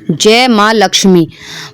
जय माँ लक्ष्मी।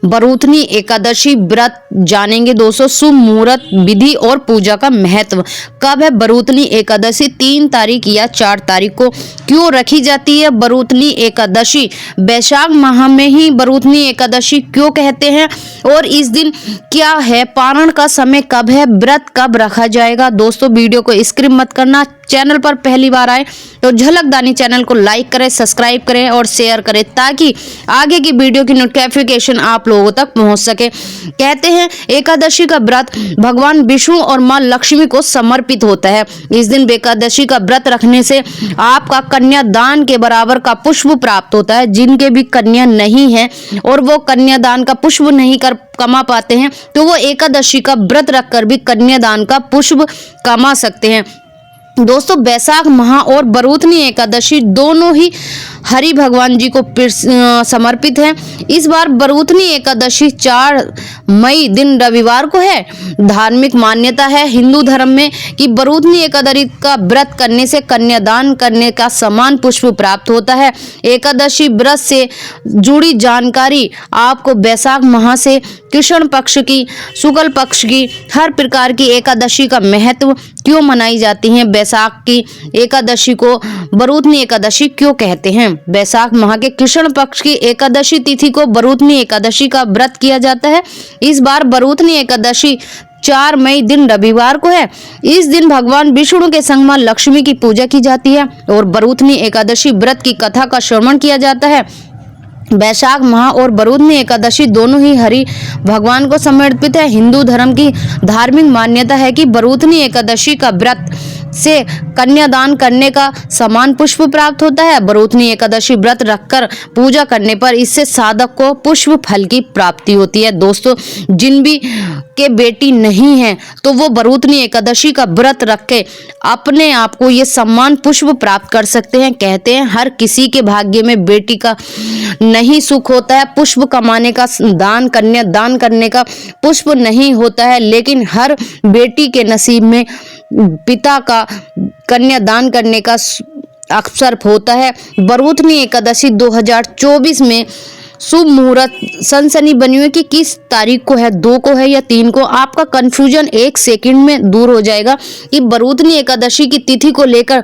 बरूथनी एकादशी व्रत जानेंगे दोस्तों, शुभ मुहूर्त, विधि और पूजा का महत्व। कब है बरूथनी एकादशी? 3 तारीख या 4 तारीख को। क्यों रखी जाती है बरूथनी एकादशी? वैशाख माह में ही बरूथनी एकादशी क्यों कहते हैं? और इस दिन क्या है? पारण का समय कब है? व्रत कब रखा जाएगा? दोस्तों वीडियो को स्किप मत करना। चैनल पर पहली बार आए तो झलकदानी चैनल को लाइक करें, सब्सक्राइब करें और शेयर करें ताकि आगे की वीडियो की नोटिफिकेशन आप लोगों तक पहुंच सके। कहते हैं एकादशी का व्रत भगवान विष्णु और मां लक्ष्मी को समर्पित होता है। इस दिन एकादशी का व्रत रखने से आपका कन्यादान के बराबर का पुष्प प्राप्त होता है। जिनके भी कन्या नहीं है और वो कन्यादान का पुष्प नहीं कर कमा पाते हैं तो वो एकादशी का व्रत रखकर भी कन्यादान का पुष्प कमा सकते हैं। दोस्तों वैशाख माह और बरूथनी एकादशी दोनों ही हरि भगवान जी को समर्पित है। इस बार बरूथनी एकादशी 4 मई दिन रविवार को है। धार्मिक मान्यता है हिंदू धर्म में कि बरूथनी एकादशी का व्रत करने से कन्यादान करने का समान पुष्प प्राप्त होता है। एकादशी व्रत से जुड़ी जानकारी आपको वैशाख माह से कृष्ण पक्ष की, शुक्ल पक्ष की हर प्रकार की एकादशी का महत्व क्यों मनाई जाती है, वैशाख की एकादशी को बरूथनी एकादशी क्यों कहते हैं। वैशाख माह के कृष्ण पक्ष की एकादशी तिथि को बरूथनी एकादशी का व्रत किया जाता है। इस बार बरूथनी एकादशी 4 मई दिन रविवार को है। इस दिन भगवान विष्णु के संग मां लक्ष्मी की पूजा की जाती है और बरूथनी एकादशी व्रत की कथा का श्रवण किया जाता है। वैशाख माह और बरूथनी एकादशी दोनों ही हरि भगवान को समर्पित है। हिंदू धर्म की धार्मिक मान्यता है कि बरूथनी एकादशी का व्रत से कन्यादान करने का समान पुष्प प्राप्त होता है। बरूथनी एकादशी व्रत रखकर पूजा करने पर इससे साधक को पुष्प फल की प्राप्ति होती है। दोस्तों जिन भी के बेटी नहीं है तो वो बरूथनी एकादशी का व्रत रख के अपने आप को ये सम्मान पुष्प प्राप्त कर सकते हैं। कहते हैं हर किसी के भाग्य में बेटी का नहीं सुख होता है, पुष्प कमाने का, कन्या दान करने का पुष्प नहीं होता है, लेकिन हर बेटी के नसीब में पिता का कन्यादान करने का अवसर होता है। बरूथनी एकादशी 2024 में शुभ मुहूर्त सनसनी बनी हुई कि किस तारीख को है, 2 को है या 3 को। आपका कंफ्यूजन 1 सेकंड में दूर हो जाएगा कि बरूथनी एकादशी की तिथि को लेकर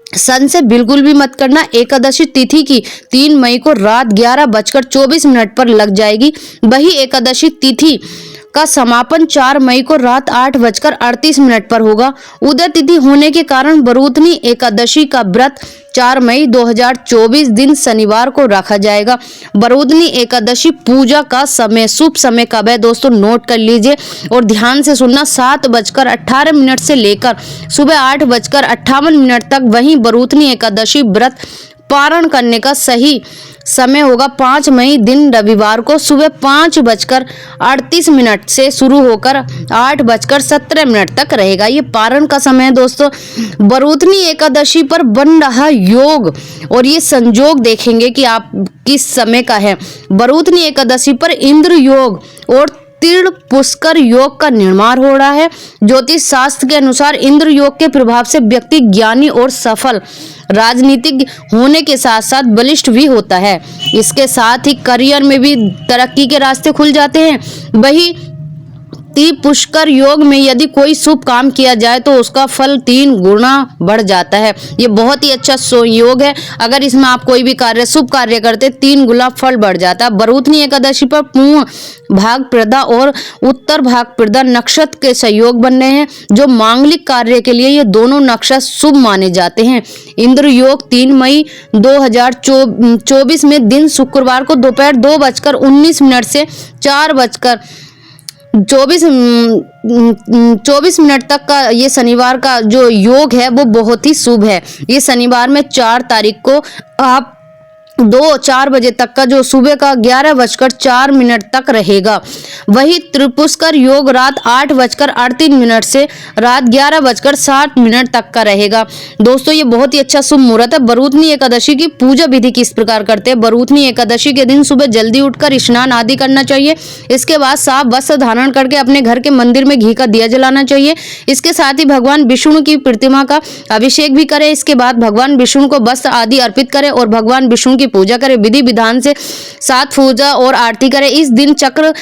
संशय बिल्कुल भी मत करना। एकादशी तिथि की 3 मई को रात 11:24 पर लग जाएगी। वही एकादशी तिथि का समापन 4 मई को रात 8:38 पर होगा। उदय तिथि होने के कारण बरूथनी एकादशी का व्रत 4 मई 2024 दिन शनिवार को रखा जाएगा। बरूथनी एकादशी पूजा का समय, शुभ समय कब है दोस्तों? नोट कर लीजिए और ध्यान से सुनना। 7:18 से लेकर सुबह 8:58 तक। वहीं बरूथनी एकादशी व्रत पारण करने का सही समय होगा 5 मई दिन रविवार को सुबह 5:38 से शुरू होकर 8:17 तक रहेगा। ये पारण का समय है दोस्तों। बरूथनी एकादशी पर बन रहा योग और ये संजोग देखेंगे कि आप किस समय का है। बरूथनी एकादशी पर इंद्र योग और तीर्ण पुष्कर योग का निर्माण हो रहा है। ज्योतिष शास्त्र के अनुसार इंद्र योग के प्रभाव से व्यक्ति ज्ञानी और सफल राजनीतिज्ञ होने के साथ साथ बलिष्ठ भी होता है। इसके साथ ही करियर में भी तरक्की के रास्ते खुल जाते हैं। वही पुष्कर योग में यदि कोई शुभ काम किया जाए तो उसका फल 3 गुना बढ़ जाता है। ये बहुत ही अच्छा योग है। अगर इसमें आप कोई भी कार्य, शुभ कार्य करते 3 गुना फल बढ़ जाता है। बरूथनी एकादशी पर पूर्ण भागप्रदा और उत्तर भागप्रदा नक्षत्र के सहयोग बन रहे हैं जो मांगलिक कार्य के लिए ये दोनों नक्षत्र शुभ माने जाते हैं। इंद्र योग 3 मई 2024 में दिन शुक्रवार को दोपहर 2:19 से 4:24 तक का ये शनिवार का जो योग है वो बहुत ही शुभ है। ये शनिवार में 4 तारीख को आप 2-4 बजे तक का जो सुबह का 11:04 तक रहेगा। वही त्रिपुष्कर योग रात 8:38 से रात 11:60 तक का रहेगा। दोस्तों ये बहुत ही अच्छा शुभ मुहूर्त है। बरूथनी एकादशी की पूजा विधि किस प्रकार करते हैं? बरूथनी एकादशी के दिन सुबह जल्दी उठकर स्नान आदि करना चाहिए। इसके बाद साफ वस्त्र धारण करके अपने घर के मंदिर में घी का दिया जलाना चाहिए। इसके साथ ही भगवान विष्णु की प्रतिमा का अभिषेक भी करें। इसके बाद भगवान विष्णु को वस्त्र आदि अर्पित करें और भगवान विष्णु की पूजा करें। विधि विधान से 7 पूजा और आरती करें। इस दिन चक्र,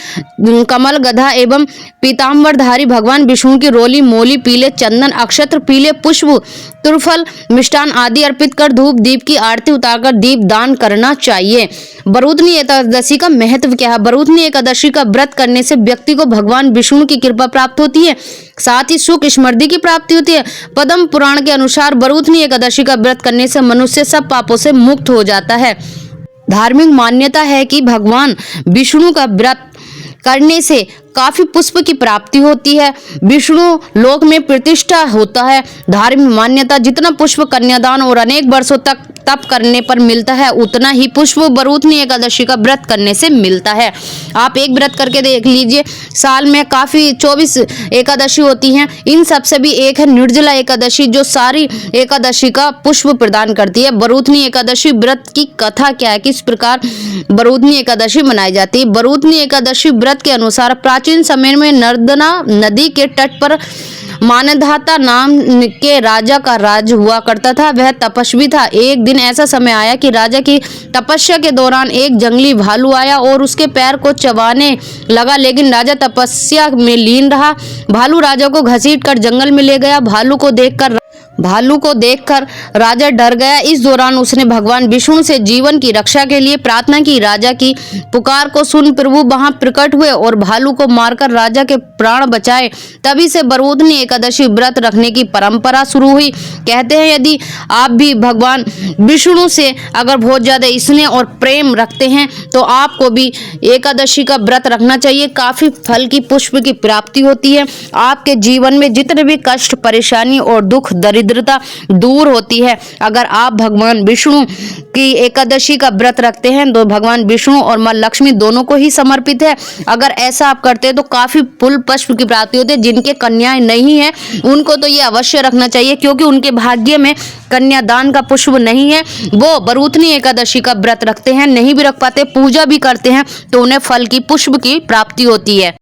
कमल, गधा एवं पीताम्बरधारी भगवान विष्णु की रोली, मोली, पीले चंदन, अक्षत्र, पीले पुष्प, तुरफल, मिष्टान आदि अर्पित कर धूप दीप की आरती उतारकर दीप दान करना चाहिए। बरूदनी एकादशी का महत्व क्या है? बरूदनी एकादशी का व्रत करने से व्यक्ति को भगवान विष्णु की कृपा प्राप्त होती है, साथ ही सुख समृद्धि की प्राप्ति होती है। पद्म पुराण के अनुसार बरूदनी एकादशी का व्रत करने से मनुष्य सब पापों से मुक्त हो जाता है। धार्मिक मान्यता है कि भगवान विष्णु का व्रत करने से काफी पुष्प की प्राप्ति होती है, विष्णु लोक में प्रतिष्ठा होता है। धार्मिक मान्यता जितना पुष्प कन्यादान और अनेक वर्षों तक तप करने पर मिलता है, उतना ही पुष्प बरूदनी एकादशी का व्रत करने से मिलता है। आप एक व्रत करके देख लीजिए। साल में काफी 24 एकादशी होती हैं, इन सबसे भी एक है निर्जला एकादशी, जो सारी एकादशी का पुष्प प्रदान करती है। बरूदनी एकादशी व्रत की कथा क्या है, किस प्रकार बरूदनी एकादशी मनाई जाती है? बरूदनी एकादशी व्रत के अनुसार प्राचीन समय में नर्मदा नदी के तट पर मानधाता नाम के राजा का राज हुआ करता था। वह तपस्वी था। एक दिन ऐसा समय आया कि राजा की तपस्या के दौरान एक जंगली भालू आया और उसके पैर को चबाने लगा, लेकिन राजा तपस्या में लीन रहा। भालू राजा को घसीटकर जंगल में ले गया। भालू को देखकर राजा डर गया। इस दौरान उसने भगवान विष्णु से जीवन की रक्षा के लिए प्रार्थना की। राजा की पुकार को सुन प्रभु वहां प्रकट हुए और भालू को मारकर राजा के प्राण बचाए। तभी से बरूदनी एकादशी व्रत रखने की परंपरा शुरू हुई। कहते हैं यदि आप भी भगवान विष्णु से अगर बहुत ज्यादा स्नेह और प्रेम रखते हैं तो आपको भी एकादशी का व्रत रखना चाहिए। काफी फल की, पुष्प की प्राप्ति होती है। आपके जीवन में जितने भी कष्ट, परेशानी और दुख, दरिद्रता दूर होती है। अगर आप भगवान विष्णु की एकादशी का व्रत रखते हैं तो भगवान विष्णु और मां लक्ष्मी दोनों को ही समर्पित है। अगर ऐसा आप करते हैं तो काफी फूल पुष्प की प्राप्ति होती है। जिनके कन्याएं नहीं है उनको तो ये अवश्य रखना चाहिए, क्योंकि उनके भाग्य में कन्यादान का पुष्प नहीं है। वो बरूदनी एकादशी का व्रत रखते हैं, नहीं भी रख पाते, पूजा भी करते हैं तो उन्हें फल की, पुष्प की प्राप्ति होती है।